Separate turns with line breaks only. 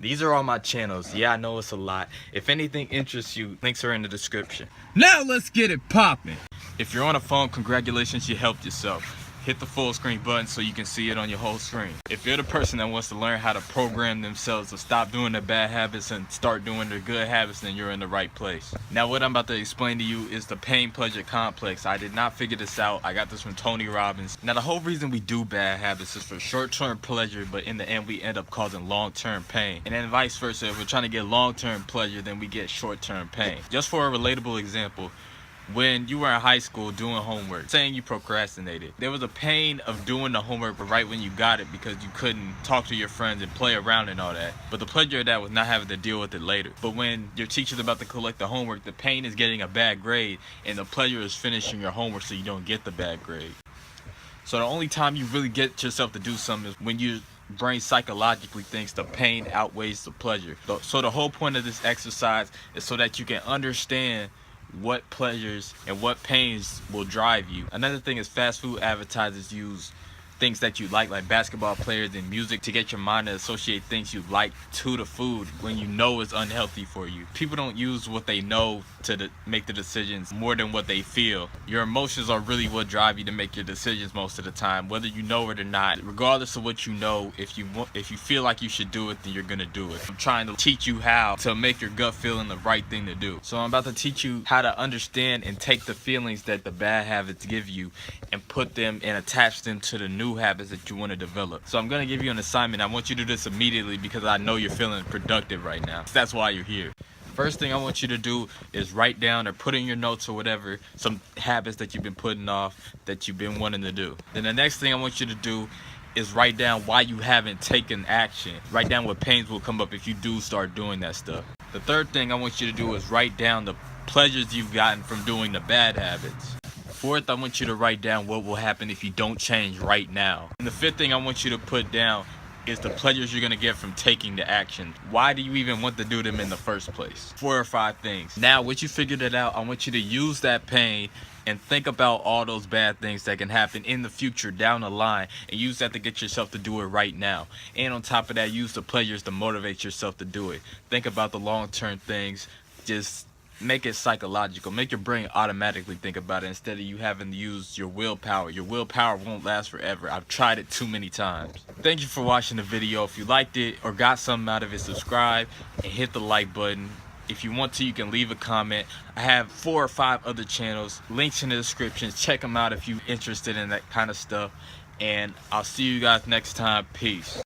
These are all my channels. Yeah, I know it's a lot. If anything interests you, links are in the description.
Now let's get it popping.
If you're on a phone, congratulations, you helped yourself. Hit the full screen button so you can see it on your whole screen. If you're the person that wants to learn how to program themselves to stop doing their bad habits and start doing their good habits, then you're in the right place. Now what I'm about to explain to you is the pain-pleasure complex. I did not figure this out. I got this from Tony Robbins. Now the whole reason we do bad habits is for short-term pleasure, but in the end we end up causing long-term pain. And then vice versa, if we're trying to get long-term pleasure, then we get short-term pain. Just for a relatable example, when you were in high school doing homework, saying you procrastinated, there was a pain of doing the homework right when you got it because you couldn't talk to your friends and play around and all that. But the pleasure of that was not having to deal with it later. But when your teacher's about to collect the homework, the pain is getting a bad grade and the pleasure is finishing your homework so you don't get the bad grade. So the only time you really get yourself to do something is when your brain psychologically thinks the pain outweighs the pleasure. So the whole point of this exercise is so that you can understand what pleasures and what pains will drive you. Another thing is fast food advertisers use things that you like basketball players and music, to get your mind to associate things you like to the food when you know it's unhealthy for you. People don't use what they know to make the decisions more than what they feel. Your emotions are really what drive you to make your decisions most of the time, whether you know it or not. Regardless of what you know, if you feel like you should do it, then you're gonna do it. I'm trying to teach you how to make your gut feeling the right thing to do. So I'm about to teach you how to understand and take the feelings that the bad habits give you and put them and attach them to the new habits that you want to develop. So I'm going to give you an assignment. I want you to do this immediately because I know you're feeling productive right now. That's why you're here. First thing I want you to do is write down or put in your notes or whatever some habits that you've been putting off that you've been wanting to do. Then the next thing I want you to do is write down why you haven't taken action. Write down what pains will come up if you do start doing that stuff. The third thing I want you to do is write down the pleasures you've gotten from doing the bad habits. Fourth, I want you to write down what will happen if you don't change right now. And the fifth thing I want you to put down is the pleasures you're going to get from taking the action. Why do you even want to do them in the first place? 4 or 5 things. Now, once you figured it out, I want you to use that pain and think about all those bad things that can happen in the future down the line, and use that to get yourself to do it right now. And on top of that, use the pleasures to motivate yourself to do it. Think about the long-term things. Just make it psychological. Make your brain automatically think about it instead of you having to use your willpower. Your willpower won't last forever. I've tried it too many times. Thank you for watching the video. If you liked it or got something out of it, subscribe and hit the like button. If you want to, you can leave a comment. I have 4 or 5 other channels, links in the description. Check them out if you're interested in that kind of stuff. And I'll see you guys next time. Peace.